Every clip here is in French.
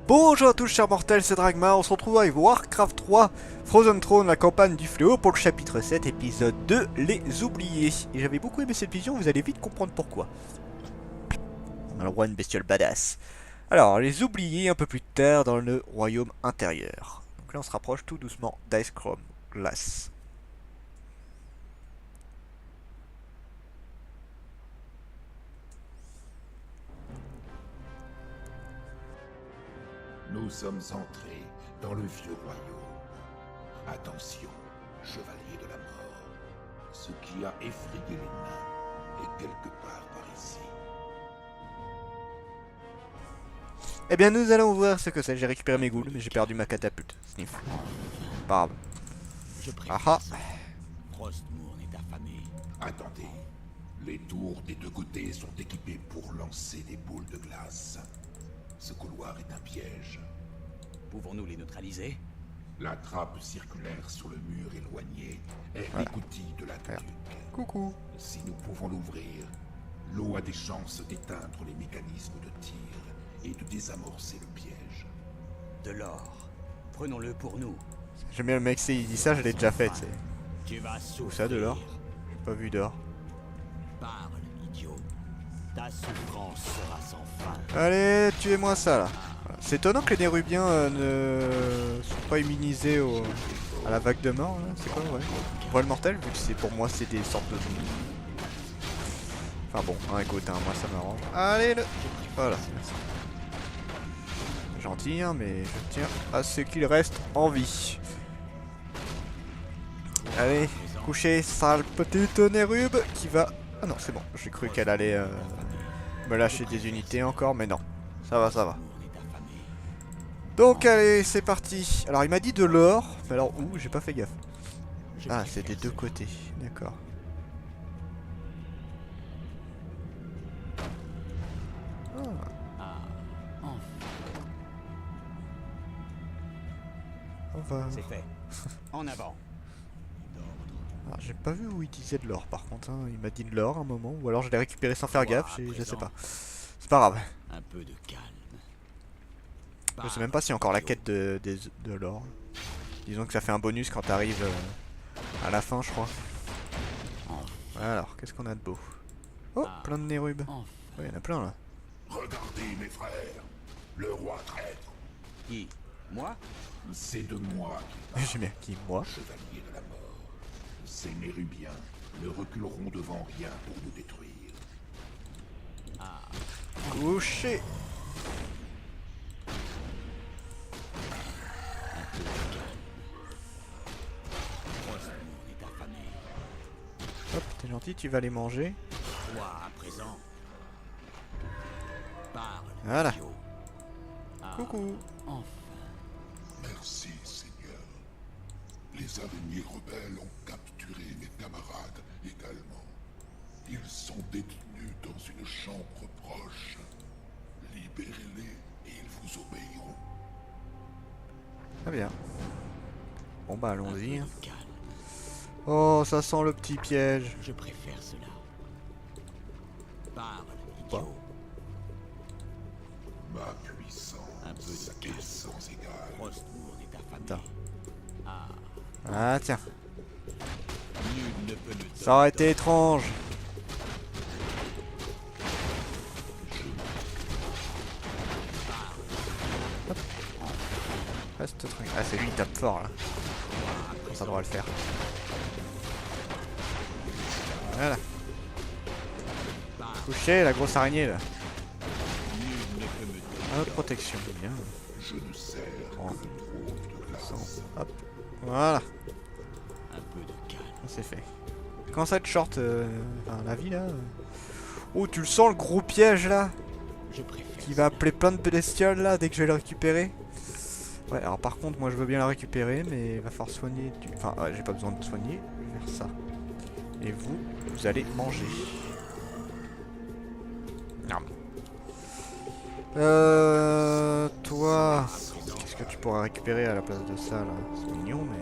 Bonjour à tous chers mortels, c'est Dragma, on se retrouve avec Warcraft 3 Frozen Throne, la campagne du fléau pour le chapitre 7, épisode 2, les oubliés. Et j'avais beaucoup aimé cette vision, vous allez vite comprendre pourquoi. On a le roi une bestiole badass. Alors, les oubliés un peu plus tard dans le royaume intérieur. Donc là on se rapproche tout doucement d'Icecrown Glass. Nous sommes entrés dans le vieux royaume. Attention, chevalier de la mort. Ce qui a effrayé les nains est quelque part par ici. Eh bien nous allons voir ce que c'est, j'ai récupéré mes ghouls mais j'ai perdu ma catapulte. Sniff. Pas grave. Ah. Frostmourne est affamé. Attendez, les tours des deux côtés sont équipées pour lancer des boules de glace. Ce couloir est un piège. Pouvons-nous les neutraliser? La trappe circulaire sur le mur éloigné est l'écoutille de l'aqueduc. Coucou. Si nous pouvons l'ouvrir, l'eau a des chances d'éteindre les mécanismes de tir et de désamorcer le piège. De l'or. Prenons-le pour nous. J'aime bien le mec, il dit ça, je l'ai déjà fait, tu sais. Tu vas souffrir. Où ça de l'or? J'ai pas vu d'or. Parle, idiot. Ta souffrance sera sans fin. Allez, tuez-moi ça là. Voilà. C'est étonnant que les Nérubiens ne sont pas immunisés à la vague de mort. C'est quoi, ouais. Voile mortel, vu que c'est pour moi c'est des sortes de zombies. Enfin bon, écoute, moi ça m'arrange. Allez, voilà, merci. Gentil, hein, mais je tiens à ce qu'il reste en vie. Allez, couchez, sale petite Nérube qui va... Ah non, c'est bon, j'ai cru qu'elle allait me lâcher des unités encore, mais non. Ça va, ça va. Donc allez, c'est parti. Alors il m'a dit de l'or, mais alors où? J'ai pas fait gaffe. Ah, c'est des deux côtés, d'accord. On va... C'est fait. En avant. Alors j'ai pas vu où il disait de l'or par contre, hein. Il m'a dit de l'or à un moment, ou alors je l'ai récupéré sans faire gaffe, je sais pas. C'est pas grave. Un peu de calme. Je sais même pas s'il y a encore la quête de l'or. Disons que ça fait un bonus quand t'arrives à la fin, je crois. Voilà, alors, qu'est-ce qu'on a de beau? Oh, plein de Nérubes. Ouais, il y en a plein là. Regardez mes frères, le roi traître. Qui? Moi? C'est de moi J'ai bien qui, moi? chevalier de la mort. Ces Nérubiens ne reculeront devant rien pour nous détruire. Couché. Frostmourne est affamé. Hop, t'es gentil, tu vas les manger. Toi, à présent. Parle, Voilà. idiot. Coucou. Enfin. Merci, Seigneur. Les araignées rebelles ont capturé mes camarades également. Ils sont détenus dans une chambre proche. Libérez-les et ils vous obéiront. Très bien. Bon bah allons-y. Calme. Oh, ça sent le petit piège. Je préfère cela. Parle, Quoi? idiot. Ma puissance Un peu de calme. est sans égale. Frostmourne est affamé. Attends. Ah tiens, Nul ne peut nous ça aurait été étrange. Hop. Reste tranquille. Ah c'est lui qui tape fort là. Ça devrait le faire. Voilà. Couché la grosse araignée là. Un autre protection, bien. Je ne sers Oh. que le trône de glace. Hop. Voilà, un peu de calme. c'est fait. Comment ça être short enfin, la vie là Oh tu le sens le gros piège là Je préfère. qui va appeler plein de bestioles là dès que je vais le récupérer. Ouais alors par contre moi je veux bien la récupérer mais il va falloir soigner du... Enfin ouais, j'ai pas besoin de soigner, je vais faire ça. Et vous allez manger. Miam. Toi, qu'est-ce que tu pourras récupérer à la place de ça là? C'est mignon mais...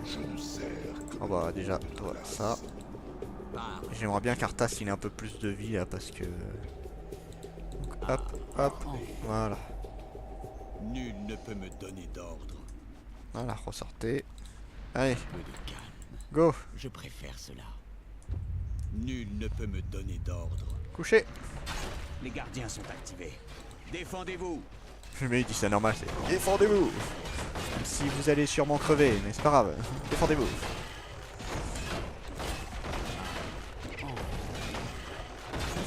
Je ne sers que Oh bah déjà toi ça. J'aimerais bien qu'Arthas il ait un peu plus de vie là parce que... Donc, hop, hop, voilà. Nul ne peut me donner d'ordre. Voilà, ressortez. Allez, Un peu de calme. go. Je préfère cela. Nul ne peut me donner d'ordre. Couchez. Les gardiens sont activés. Défendez-vous. Mais il dit ça normal, c'est défendez-vous. Même si vous allez sûrement crever, mais c'est pas grave. Défendez-vous.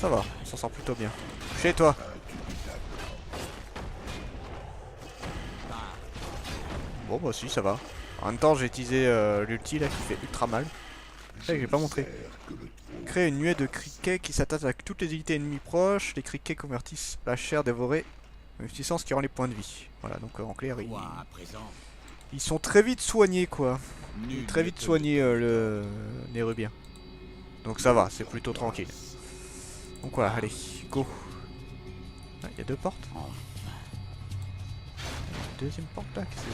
Ça va, on s'en sort plutôt bien. Chez toi. Bon bah si ça va. En même temps j'ai utilisé l'ulti là qui fait ultra mal. C'est ça que j'ai pas montré. Créer une nuée de criquets qui s'attaquent à toutes les unités ennemies proches. Les criquets convertissent la chair dévorée en une puissance qui rend les points de vie. Voilà donc en clair Quoi à présent? ils sont très vite soignés quoi. Nul Très ne vite peut me soignés donner le Nérubien. Donc ça va, c'est plutôt tranquille. Donc voilà, allez, go. Ah, il y a deux portes. Enfin. Deuxième porte là, qu'est-ce que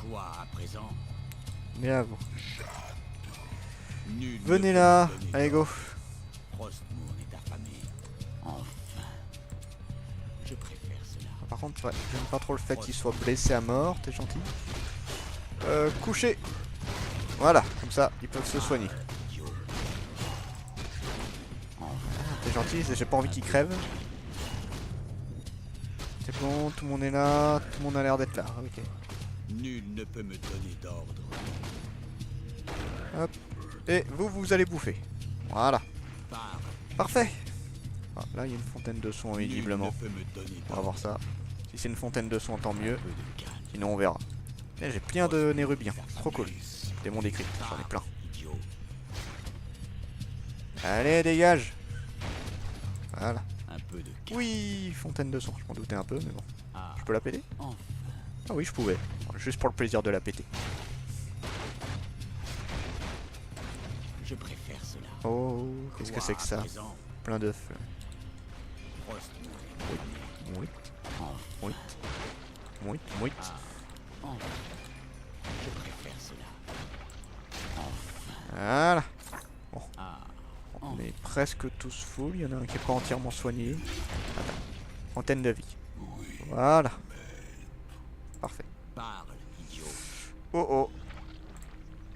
c'est? Quoi à présent? Mais à vous. Nul ne Venez peut là, me donner allez go. d'ordre. Frostmourne est affamé. Enfin. Je préfère cela. Par contre, ouais, j'aime pas trop le fait qu'il soit blessé à mort, t'es gentil. Couché. Voilà, comme ça, ils peuvent se soigner. Idiot. T'es gentil, j'ai pas envie qu'il crève. C'est bon, tout le monde est là, tout le monde a l'air d'être là, ok. Nul ne peut me donner d'ordre. Hop. Et vous, vous allez bouffer. Voilà, Parle. parfait. Ah, là, il y a une fontaine de son, Nul visiblement. ne peut me donner On va voir ça. Si c'est une fontaine de son, tant mieux. Un peu de calme. Sinon, on verra. Et j'ai plein de nérubiens, trop cool. Démon décrit, j'en ai plein. Idiot. Allez, dégage. Voilà. Un peu de calme. Oui, fontaine de son, je m'en doutais un peu, mais bon. Ah, Je peux la péter? enfin. Ah oui, je pouvais. Juste pour le plaisir de la péter. Je préfère cela. Oh, qu'est-ce que c'est que ça? Quoi à présent? Plein d'œufs. Frostmourne est affamé. Oui, Enfin. oui. Oui, oui. Enfin. Je préfère cela. Voilà. Bon, Ah, on est presque tous full. Il y en a un qui est pas entièrement soigné. Attends. Fontaine de vie. Voilà. Parfait. parle, idiot. Oh oh.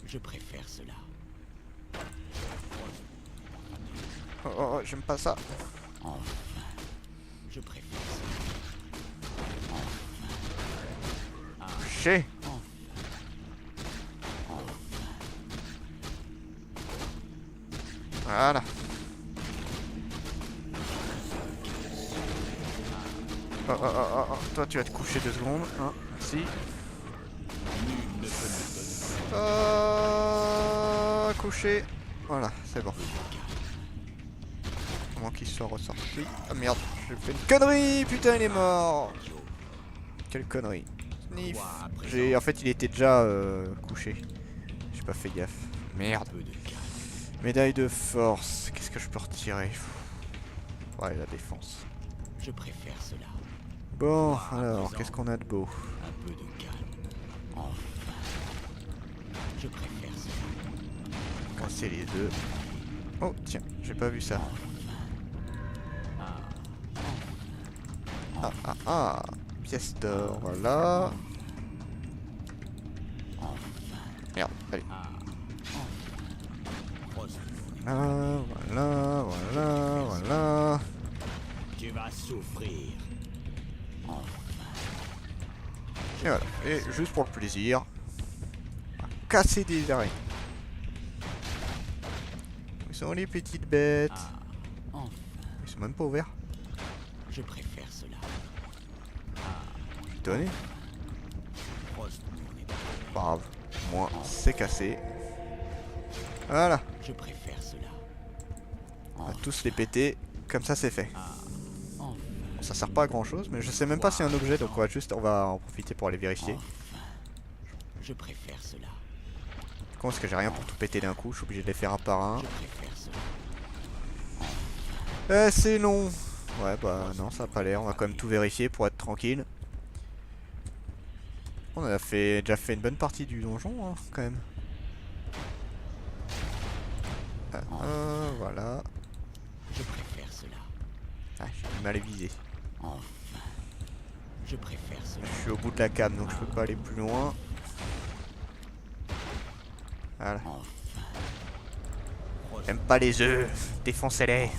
Je préfère cela. Oh oh, oh, j'aime pas ça. Enfin. Je préfère Couché. Voilà. Oh, oh, oh, oh, oh. Toi, tu vas te coucher 2 secondes. Hein, merci. Nul ne peut me donner Couché. Voilà, c'est bon. Comment qu'il soit ressorti. Ah merde, j'ai fait une connerie. Putain, il est mort. idiot. Quelle connerie. Nif. Quoi à présent? En fait, il était déjà couché. J'ai pas fait gaffe. Merde. Un peu de calme. Médaille de force. Qu'est-ce que je peux retirer? Ouais, la défense. Je préfère cela. Bon, alors, qu'est-ce qu'on a de beau? Un peu de calme. Enfin. Je préfère cela. Casser les deux. Oh, tiens, j'ai pas vu ça. Ah, ah, ah. Pièce d'or, voilà. Merde, allez. Frostmourne. Voilà, voilà, voilà. Tu vas souffrir. Et voilà. Et juste pour le plaisir, on va casser des araignées. Où sont les petites bêtes? Enfin. Ils sont même pas ouverts. Je préfère cela. Je suis étonné. Frostmourne est Pas grave. Moi, c'est cassé. Voilà. Je préfère cela. On va tous les péter. Comme ça, c'est fait. Enfin. Ça sert pas à grand chose, mais je sais même pas s'il y a un objet, donc on va en profiter pour aller vérifier. Je préfère cela. Comment est-ce que j'ai rien pour tout péter d'un coup? Je suis obligé de les faire un par un. Je préfère cela. C'est long. Ouais, bah non, ça a pas l'air. On va quand même tout vérifier pour être tranquille. On a déjà fait une bonne partie du donjon, hein, quand même. Voilà. Je préfère cela. Ah, j'ai du mal à viser. Enfin. Je préfère cela. Je suis au bout de la cam donc je peux pas aller plus loin. Voilà. Enfin. J'aime pas les œufs. Défoncez-les.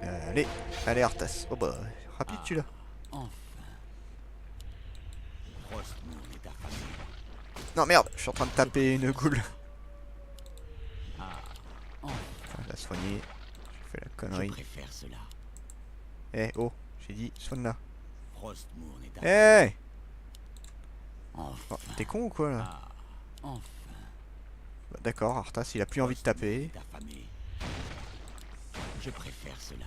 Allez, allez Arthas. Oh bah, rapide celui-là. Enfin. Frostmourne est affamé. Non merde, je suis en train de taper une goule. Enfin. Enfin, je la soigner. J'ai fait la Je connerie. préfère cela. Eh oh, j'ai dit soigne-la. Frostmourne est affamé. Eh Enfin. oh, t'es con ou quoi là? Enfin. Bah, d'accord, Arthas il a plus envie de taper. Frostmourne est affamé. Je préfère cela.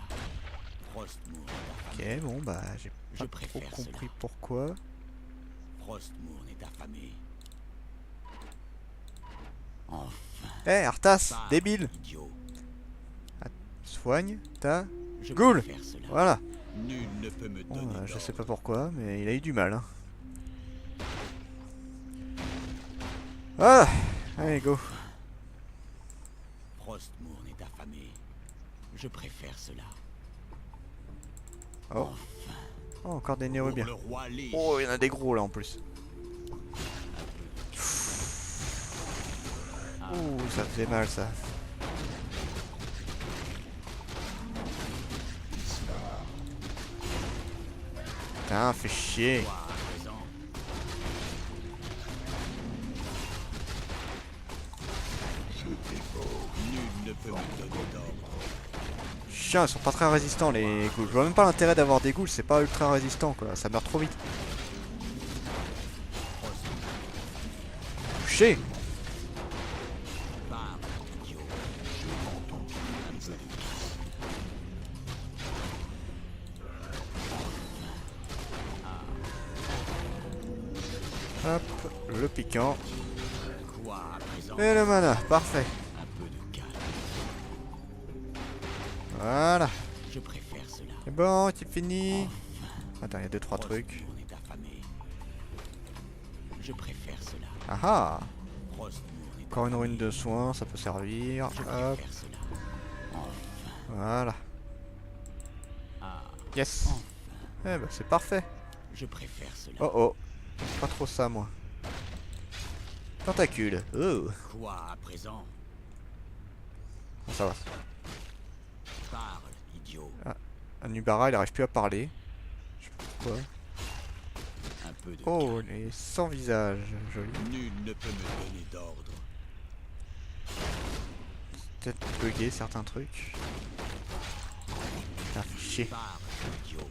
Frostmourne est affamé. Ok, bon bah j'ai Je pas trop préfère compris cela. pourquoi. Frostmourne est affamé. Enfin. Eh Arthas, Parle, débile. idiot. Soigne ta Je goule. préfère cela. Voilà. Nul ne peut me Bon, donner je sais d'ordre. pas pourquoi, mais il a eu du mal. Hein. Ah, allez go. Frostmourne est affamé. Je préfère cela. Oh. Oh, encore des Pour nérubiens. le roi Lich. Oh, il y en a des gros là en plus. Ouh, ça faisait mal ça. Putain, fait chier. Toi, à présent. Nul ne peut me donner d'ordre. Chiant, ils sont pas très résistants les ghouls. Je vois même pas l'intérêt d'avoir des ghouls, c'est pas ultra résistant quoi, ça meurt trop vite. Touché. Parle, idiot. Hop, le piquant. Quoi à présent? Et le mana, parfait. Un peu de calme. Voilà. Je préfère cela. C'est bon, c'est fini. Attends, il y a 2-3 trucs. Frostmourne est affamé. Je préfère cela. Ah ah. Frostmourne est Encore une affamé. rune de soin, ça peut servir. Je Hop, préfère cela. voilà. Ah, Yes. Eh bah c'est parfait. je préfère cela. Oh oh. Pas trop ça moi. Tentacule. Oh. Quoi à présent? Bon, ça va. Parle, idiot. Anubara il arrive plus à parler. Je sais pas pourquoi. Un peu de Oh, calme. les sans visage. Joli. Nul ne peut me donner d'ordre. Peut-être bugger certains trucs. Putain, fait chier. Parle, idiot.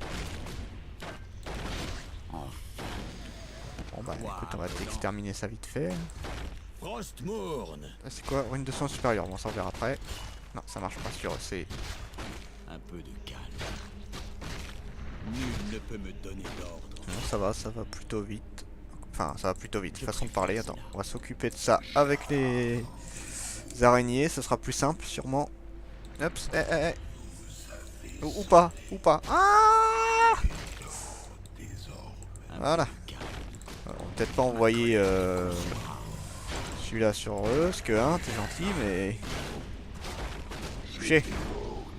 Bon bah écoute, on va exterminer ça vite fait. Frostmourne. Ah, c'est quoi? Rune de soin supérieure. Bon, ça on verra après. Non, ça marche pas sur eux. C'est. Un peu de calme. Nul ne peut me donner d'ordre. Non, ça va plutôt vite. Enfin, ça va plutôt vite. Je Façon de préfère parler. cela. Attends, on va s'occuper de ça avec les araignées. Ce sera plus simple, sûrement. Hop, ou pas, ou pas. Ah voilà. On va peut-être pas envoyer celui-là sur eux, parce que hein, t'es gentil, mais. Touché.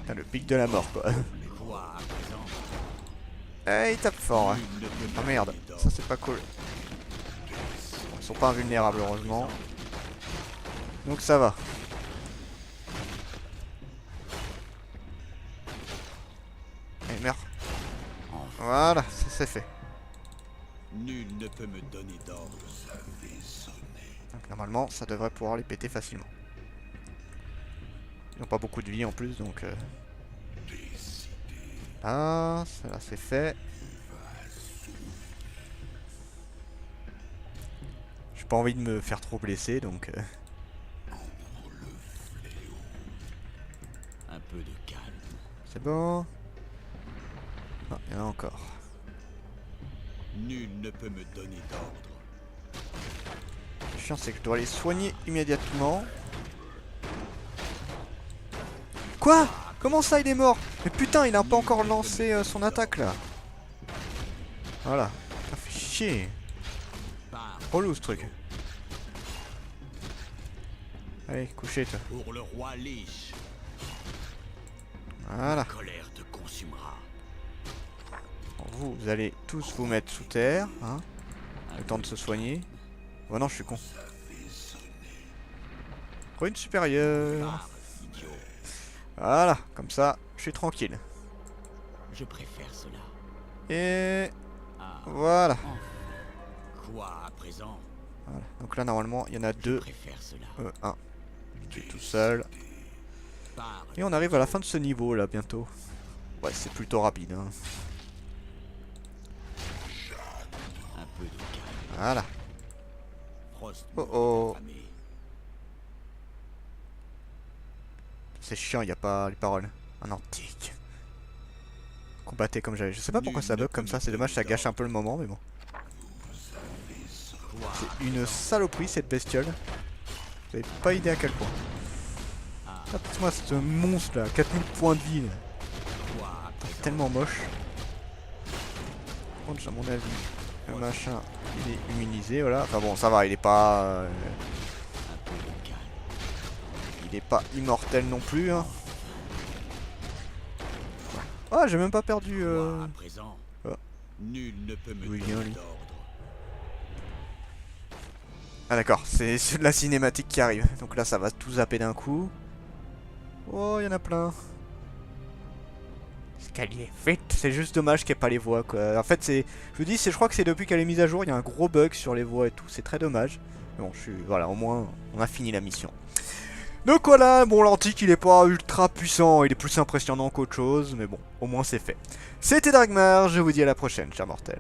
Putain, le pic de la mort, quoi. Quoi à présent? Eh, il tape fort, hein. Nul ne peut me Ah merde, donner d'ordre. ça c'est pas cool. Ils sont pas invulnérables, heureusement. Donc ça va. Eh, merde. Voilà, ça c'est fait. Nul ne peut me donner d'ordre. Donc normalement, ça devrait pouvoir les péter facilement. Ils n'ont pas beaucoup de vie en plus, donc... Ah, ça là c'est fait. J'ai pas envie de me faire trop blesser, donc... Un peu de calme. C'est bon. Ah, il y en a encore. Nul ne peut me donner d'ordre. Le chiant c'est que je dois les soigner immédiatement. Quoi? Comment ça il est mort? Mais putain il a pas encore lancé son attaque là. Voilà. Ça fait chier. Parle. Relou ce truc. Allez, couchez toi. Pour le roi Lich, Voilà. la colère te consumera. Vous allez tous vous mettre sous terre, hein. Le temps de se soigner. Oh non, je suis con. Ruine supérieure. Pars, idiot. Voilà, comme ça, je suis tranquille. Je préfère cela. Et Ah, voilà. enfin. Quoi à présent? Voilà. Donc là, normalement, il y en a Je deux. préfère cela. Un. Tu es tout seul. Pars, Et on arrive à la fin de ce niveau là, bientôt. Ouais, c'est plutôt rapide, hein. un peu de calme. Voilà. Frost Oh oh. affamé. C'est chiant, il n'y a pas les paroles. Un antique. Combattez comme j'avais. Je sais pas pourquoi ça bug comme ça, c'est dommage, ça gâche un peu le moment, mais bon. Quoi à C'est une présent? saloperie cette bestiole. Vous avez pas idée à quel point. Ah, Tape-moi ce monstre là, 4000 points de vie. Là. quoi à présent? Tellement moche. Par contre, à mon avis, le machin, il est immunisé, voilà. Enfin bon, ça va, il est pas... Un peu de calme. il est pas immortel non plus, hein. Ah, j'ai même pas perdu... Quoi à présent? Ah. Nul ne peut me Oui, donner bien, lui. d'ordre. Ah d'accord, c'est de la cinématique qui arrive. Donc là, ça va tout zapper d'un coup. Oh, il y en a plein. Escalier, vite. C'est juste dommage qu'il n'y ait pas les voix, quoi. En fait, c'est... Je vous dis, je crois que c'est depuis qu'elle est mise à jour, il y a un gros bug sur les voix et tout. C'est très dommage. Mais bon, voilà, au moins, on a fini la mission. Donc voilà, bon, l'antique, il est pas ultra puissant. Il est plus impressionnant qu'autre chose. Mais bon, au moins, c'est fait. C'était Darkmar, je vous dis à la prochaine, chers mortels.